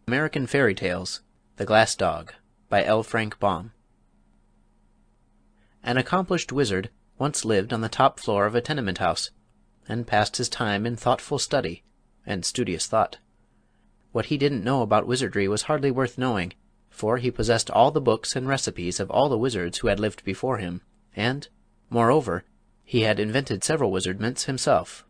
American Fairy Tales The Glass Dog by L. Frank Baum. An accomplished wizard once lived on the top floor of a tenement house, and passed his time in thoughtful study and studious thought. What he didn't know about wizardry was hardly worth knowing, for he possessed all the books and recipes of all the wizards who had lived before him, and, moreover, he had invented several wizardments himself.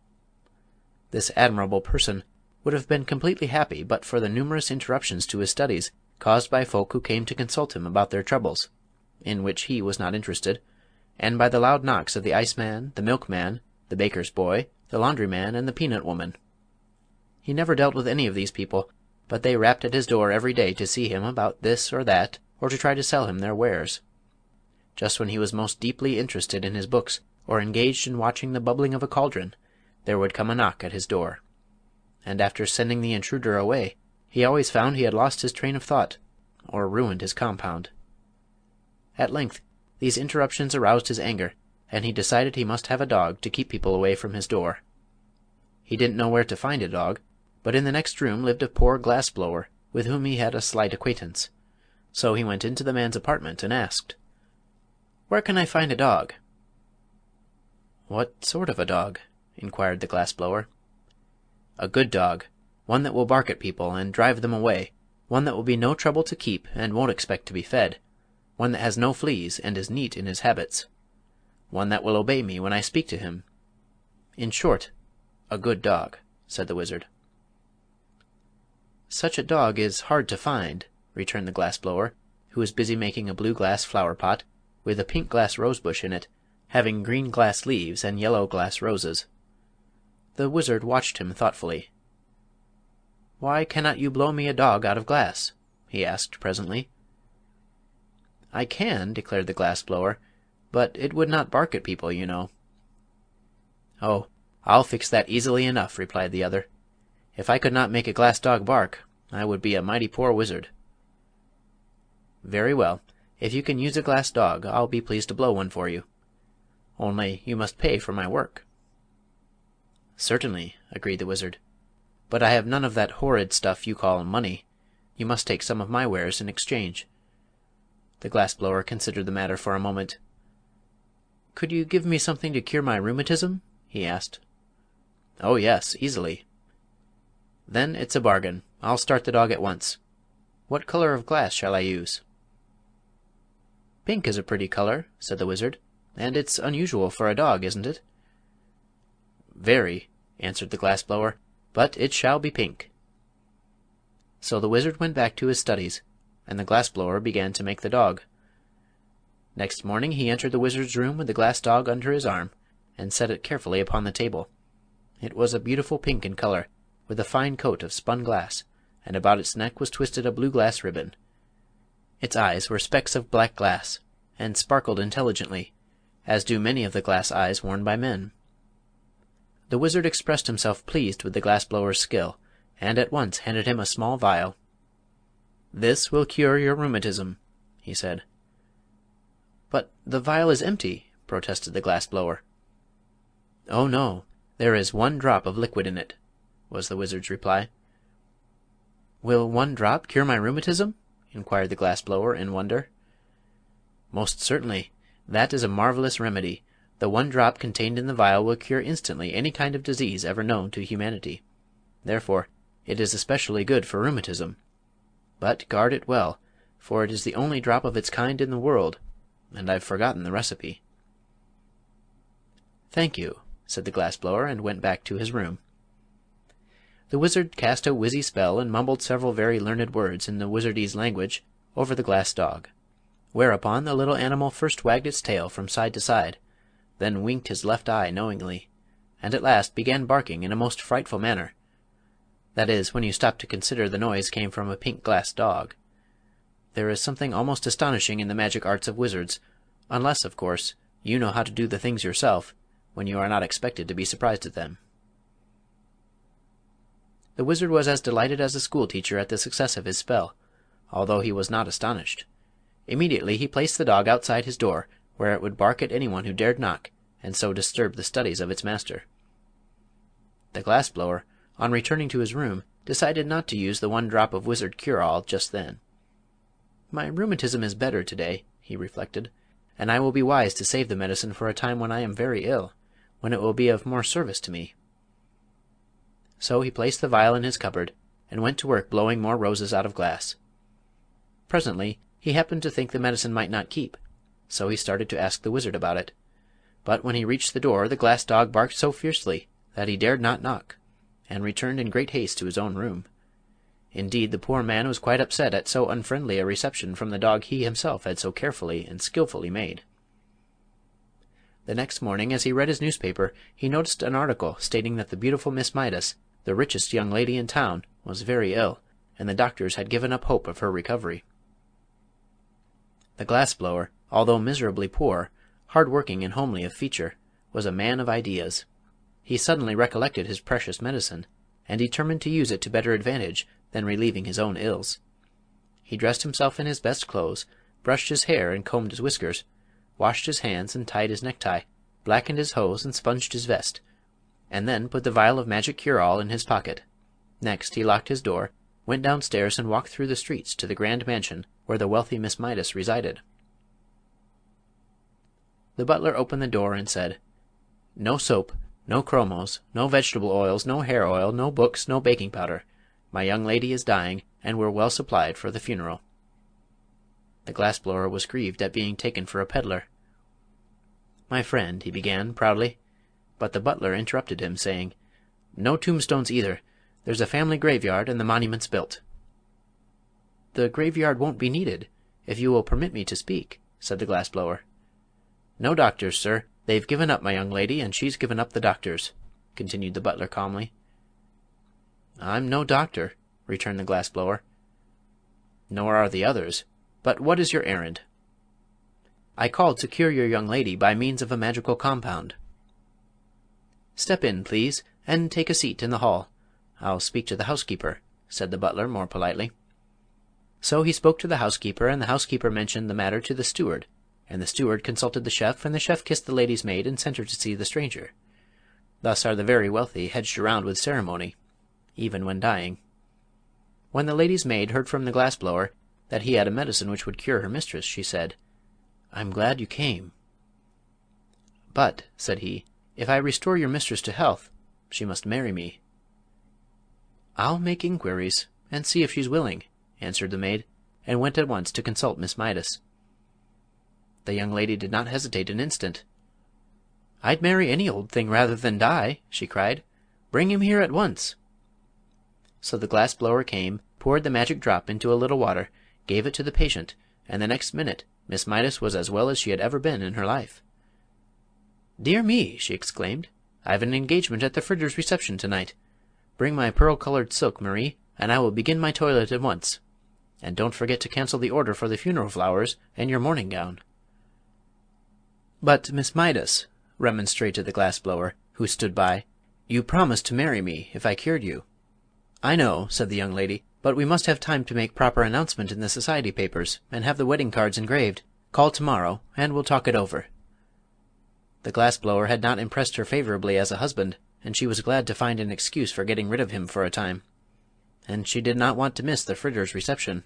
This admirable person would have been completely happy but for the numerous interruptions to his studies caused by folk who came to consult him about their troubles, in which he was not interested, and by the loud knocks of the iceman, the milkman, the baker's boy, the laundryman, and the peanut woman. He never dealt with any of these people, but they rapped at his door every day to see him about this or that, or to try to sell him their wares. Just when he was most deeply interested in his books, or engaged in watching the bubbling of a cauldron, there would come a knock at his door. And after sending the intruder away, he always found he had lost his train of thought, or ruined his compound. At length these interruptions aroused his anger, and he decided he must have a dog to keep people away from his door. He didn't know where to find a dog, but in the next room lived a poor glassblower with whom he had a slight acquaintance. So he went into the man's apartment and asked, "Where can I find a dog?" "What sort of a dog?" inquired the glassblower. "A good dog, one that will bark at people and drive them away, one that will be no trouble to keep and won't expect to be fed, one that has no fleas and is neat in his habits, one that will obey me when I speak to him. In short, a good dog," said the wizard. "Such a dog is hard to find," returned the glassblower, who was busy making a blue glass flower pot, with a pink glass rosebush in it, having green glass leaves and yellow glass roses. The wizard watched him thoughtfully. "Why cannot you blow me a dog out of glass?" he asked presently. "I can," declared the glassblower, "but it would not bark at people, you know." "Oh, I'll fix that easily enough," replied the other. "If I could not make a glass dog bark, I would be a mighty poor wizard." "Very well. If you can use a glass dog, I'll be pleased to blow one for you. Only you must pay for my work." "Certainly," agreed the wizard. "But I have none of that horrid stuff you call money. You must take some of my wares in exchange." The glassblower considered the matter for a moment. "Could you give me something to cure my rheumatism?" he asked. "Oh, yes, easily." "Then it's a bargain. I'll start the dog at once. What color of glass shall I use?" "Pink is a pretty color," said the wizard, "and it's unusual for a dog, isn't it?" "Very," answered the glassblower, "but it shall be pink." So the wizard went back to his studies, and the glassblower began to make the dog. Next morning he entered the wizard's room with the glass dog under his arm, and set it carefully upon the table. It was a beautiful pink in color, with a fine coat of spun glass, and about its neck was twisted a blue glass ribbon. Its eyes were specks of black glass, and sparkled intelligently, as do many of the glass eyes worn by men. The wizard expressed himself pleased with the glassblower's skill, and at once handed him a small vial. "This will cure your rheumatism," he said. "But the vial is empty," protested the glassblower. "Oh no, there is one drop of liquid in it," was the wizard's reply. "Will one drop cure my rheumatism?" inquired the glassblower in wonder. "Most certainly. That is a marvelous remedy. The one drop contained in the vial will cure instantly any kind of disease ever known to humanity. Therefore it is especially good for rheumatism. But guard it well, for it is the only drop of its kind in the world, and I've forgotten the recipe." "Thank you," said the glassblower, and went back to his room. The wizard cast a wizzy spell and mumbled several very learned words in the wizardese language over the glass dog, whereupon the little animal first wagged its tail from side to side, then winked his left eye knowingly, and at last began barking in a most frightful manner. That is, when you stop to consider the noise came from a pink glass dog. There is something almost astonishing in the magic arts of wizards, unless, of course, you know how to do the things yourself, when you are not expected to be surprised at them. The wizard was as delighted as a schoolteacher at the success of his spell, although he was not astonished. Immediately he placed the dog outside his door, where it would bark at anyone who dared knock, and so disturb the studies of its master. The glassblower, on returning to his room, decided not to use the one drop of wizard cure-all just then. "My rheumatism is better to-day," he reflected, "and I will be wise to save the medicine for a time when I am very ill, when it will be of more service to me." So he placed the vial in his cupboard, and went to work blowing more roses out of glass. Presently he happened to think the medicine might not keep, so he started to ask the wizard about it. But when he reached the door the glass dog barked so fiercely that he dared not knock, and returned in great haste to his own room. Indeed, the poor man was quite upset at so unfriendly a reception from the dog he himself had so carefully and skillfully made. The next morning, as he read his newspaper, he noticed an article stating that the beautiful Miss Midas, the richest young lady in town, was very ill, and the doctors had given up hope of her recovery. The glass-blower, although miserably poor, hard-working and homely of feature, was a man of ideas. He suddenly recollected his precious medicine, and determined to use it to better advantage than relieving his own ills. He dressed himself in his best clothes, brushed his hair and combed his whiskers, washed his hands and tied his necktie, blackened his hose and sponged his vest, and then put the vial of magic cure-all in his pocket. Next he locked his door, went downstairs and walked through the streets to the grand mansion where the wealthy Miss Midas resided. The butler opened the door and said, "No soap, no chromos, no vegetable oils, no hair oil, no books, no baking powder. My young lady is dying, and we're well supplied for the funeral." The glass-blower was grieved at being taken for a peddler. "My friend," he began, proudly, but the butler interrupted him, saying, "No tombstones either. There's a family graveyard, and the monument's built." "The graveyard won't be needed, if you will permit me to speak," said the glass-blower. "No doctors, sir. They've given up my young lady, and she's given up the doctors," continued the butler calmly. "I'm no doctor," returned the glass-blower. "Nor are the others. But what is your errand?" "I called to cure your young lady by means of a magical compound." "Step in, please, and take a seat in the hall. I'll speak to the housekeeper," said the butler more politely. So he spoke to the housekeeper, and the housekeeper mentioned the matter to the steward, and the steward consulted the chef, and the chef kissed the lady's maid and sent her to see the stranger. Thus are the very wealthy hedged around with ceremony, even when dying. When the lady's maid heard from the glass-blower that he had a medicine which would cure her mistress, she said, "I'm glad you came." "But," said he, "if I restore your mistress to health, she must marry me." "I'll make inquiries, and see if she's willing," answered the maid, and went at once to consult Miss Midas. The young lady did not hesitate an instant. "I'd marry any old thing rather than die," she cried. "Bring him here at once." So the glass-blower came, poured the magic drop into a little water, gave it to the patient, and the next minute Miss Midas was as well as she had ever been in her life. "Dear me!" she exclaimed, "I've an engagement at the Fritters' reception tonight. Bring my pearl-colored silk, Marie, and I will begin my toilet at once. And don't forget to cancel the order for the funeral flowers and your morning gown." "But, Miss Midas," remonstrated the glass-blower, who stood by, "you promised to marry me if I cured you." "I know," said the young lady, "but we must have time to make proper announcement in the society papers, and have the wedding cards engraved. Call tomorrow, and we'll talk it over." The glass-blower had not impressed her favorably as a husband, and she was glad to find an excuse for getting rid of him for a time. And she did not want to miss the Fritters' reception.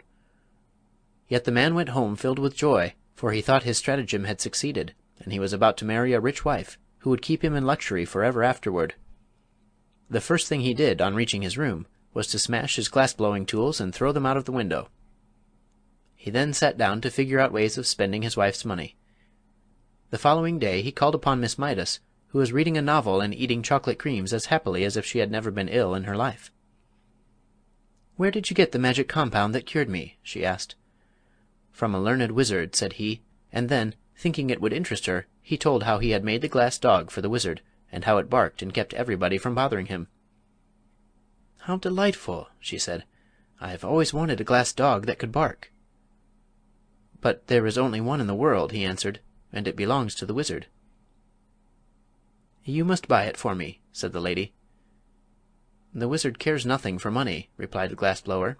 Yet the man went home filled with joy, for he thought his stratagem had succeeded, and he was about to marry a rich wife, who would keep him in luxury forever afterward. The first thing he did on reaching his room was to smash his glass-blowing tools and throw them out of the window. He then sat down to figure out ways of spending his wife's money. The following day he called upon Miss Midas, who was reading a novel and eating chocolate creams as happily as if she had never been ill in her life. "Where did you get the magic compound that cured me?" she asked. "From a learned wizard," said he, and then, thinking it would interest her, he told how he had made the glass dog for the wizard, and how it barked and kept everybody from bothering him. "How delightful!" she said. "I've always wanted a glass dog that could bark." "But there is only one in the world," he answered, "and it belongs to the wizard." "You must buy it for me," said the lady. "The wizard cares nothing for money," replied the glass-blower.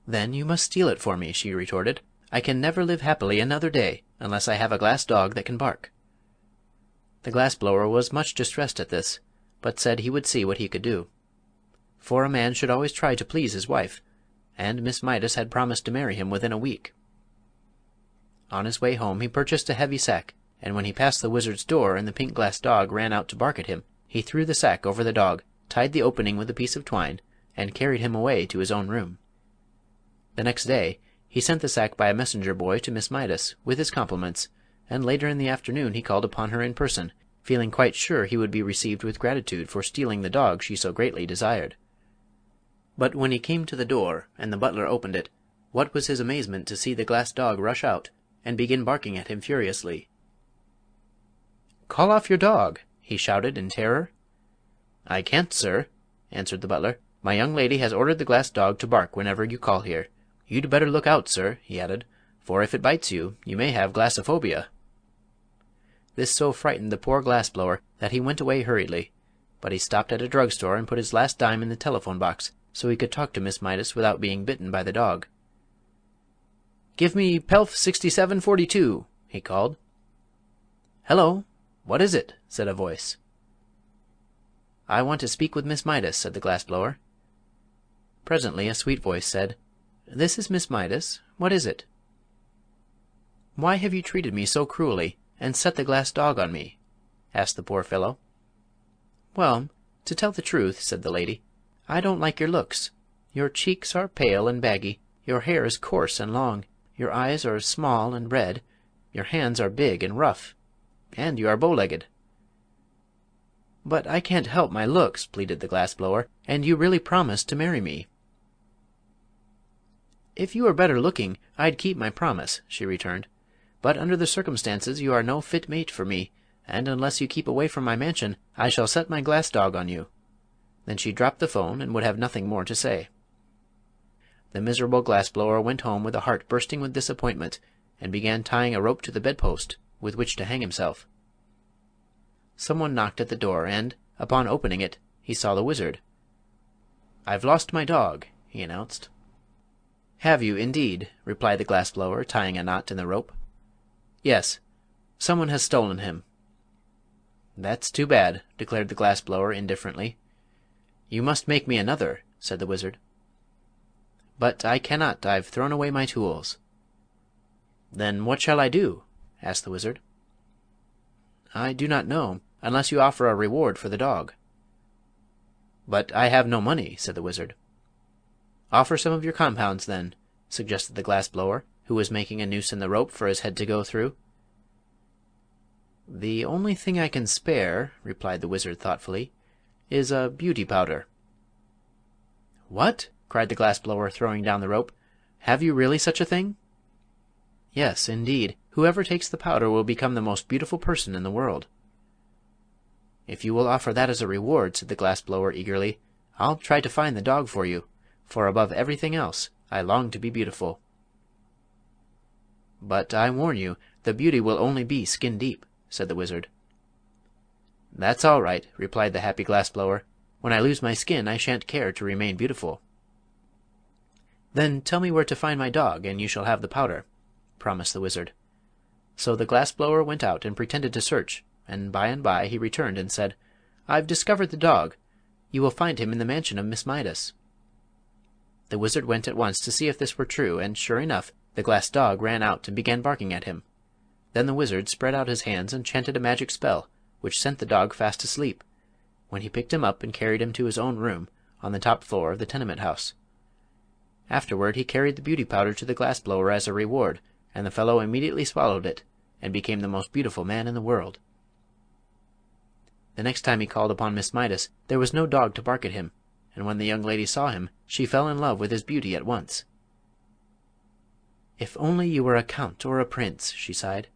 "Then you must steal it for me," she retorted. "I can never live happily another day unless I have a glass dog that can bark." The glass-blower was much distressed at this, but said he would see what he could do. for a man should always try to please his wife, and Miss Mydas had promised to marry him within a week. On his way home he purchased a heavy sack, and when he passed the wizard's door and the pink-glass dog ran out to bark at him, he threw the sack over the dog, tied the opening with a piece of twine, and carried him away to his own room. The next day he sent the sack by a messenger boy to Miss Mydas, with his compliments, and later in the afternoon he called upon her in person, feeling quite sure he would be received with gratitude for stealing the dog she so greatly desired. But when he came to the door and the butler opened it, what was his amazement to see the glass dog rush out and begin barking at him furiously. "Call off your dog!" he shouted in terror. "I can't, sir," answered the butler. "My young lady has ordered the glass dog to bark whenever you call here. You'd better look out, sir," he added, "for if it bites you, you may have glassophobia." This so frightened the poor glass-blower that he went away hurriedly, but he stopped at a drug-store and put his last dime in the telephone box so he could talk to Miss Mydas without being bitten by the dog. "Give me Pelf 6742," he called. "Hello, what is it?" said a voice. "I want to speak with Miss Mydas," said the glass-blower. Presently a sweet voice said, "This is Miss Mydas. What is it?" "Why have you treated me so cruelly, and set the glass dog on me?" asked the poor fellow. "Well, to tell the truth," said the lady, "I don't like your looks. Your cheeks are pale and baggy, your hair is coarse and long, your eyes are small and red, your hands are big and rough, and you are bow-legged." "But I can't help my looks," pleaded the glass-blower, "and you really promised to marry me." "If you were better looking, I'd keep my promise," she returned. "But under the circumstances you are no fit mate for me, and unless you keep away from my mansion I shall set my glass dog on you." Then she dropped the phone and would have nothing more to say. The miserable glass-blower went home with a heart bursting with disappointment, and began tying a rope to the bedpost with which to hang himself. Someone knocked at the door, and, upon opening it, he saw the wizard. "I've lost my dog," he announced. "Have you, indeed?" replied the glass-blower, tying a knot in the rope. "Yes. Someone has stolen him." "That's too bad," declared the glass-blower indifferently. "You must make me another," said the wizard. "But I cannot. I've thrown away my tools." "Then what shall I do?" asked the wizard. "I do not know, unless you offer a reward for the dog." "But I have no money," said the wizard. "Offer some of your compounds, then," suggested the glass-blower, who was making a noose in the rope for his head to go through. "The only thing I can spare," replied the wizard thoughtfully, "is a beauty powder." "What?" cried the glass-blower, throwing down the rope. "Have you really such a thing?" "Yes, indeed. Whoever takes the powder will become the most beautiful person in the world." "If you will offer that as a reward," said the glass-blower eagerly, "I'll try to find the dog for you, for above everything else I long to be beautiful." "But I warn you, the beauty will only be skin-deep," said the wizard. "That's all right," replied the happy glass-blower. "When I lose my skin I shan't care to remain beautiful." "Then tell me where to find my dog, and you shall have the powder," promised the wizard. So the glass-blower went out and pretended to search, and by he returned and said, "I've discovered the dog. You will find him in the mansion of Miss Mydas." The wizard went at once to see if this were true, and sure enough the glass dog ran out and began barking at him. Then the wizard spread out his hands and chanted a magic spell, which sent the dog fast asleep, when he picked him up and carried him to his own room on the top floor of the tenement house. Afterward he carried the beauty powder to the glass-blower as a reward, and the fellow immediately swallowed it, and became the most beautiful man in the world. The next time he called upon Miss Mydas there was no dog to bark at him, and when the young lady saw him she fell in love with his beauty at once. "If only you were a count or a prince," she sighed,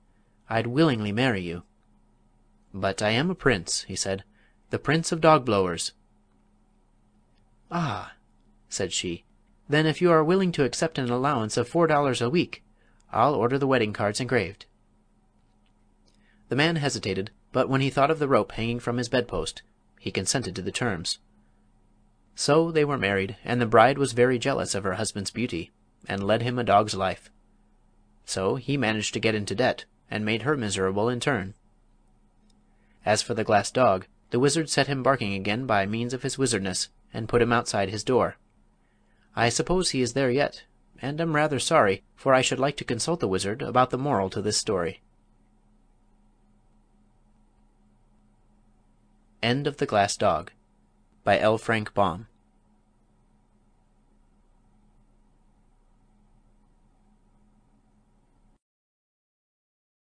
"I'd willingly marry you." "But I am a prince," he said, "the Prince of Dog-blowers." "Ah," said she, "then if you are willing to accept an allowance of $4 a week, I'll order the wedding cards engraved." The man hesitated, but when he thought of the rope hanging from his bedpost he consented to the terms. So they were married, and the bride was very jealous of her husband's beauty, and led him a dog's life. So he managed to get into debt, and made her miserable in turn. As for the glass dog, the wizard set him barking again by means of his wizardness, and put him outside his door. I suppose he is there yet, and am rather sorry, for I should like to consult the Wizard about the moral to this story. End of The Glass Dog, by L. Frank Baum.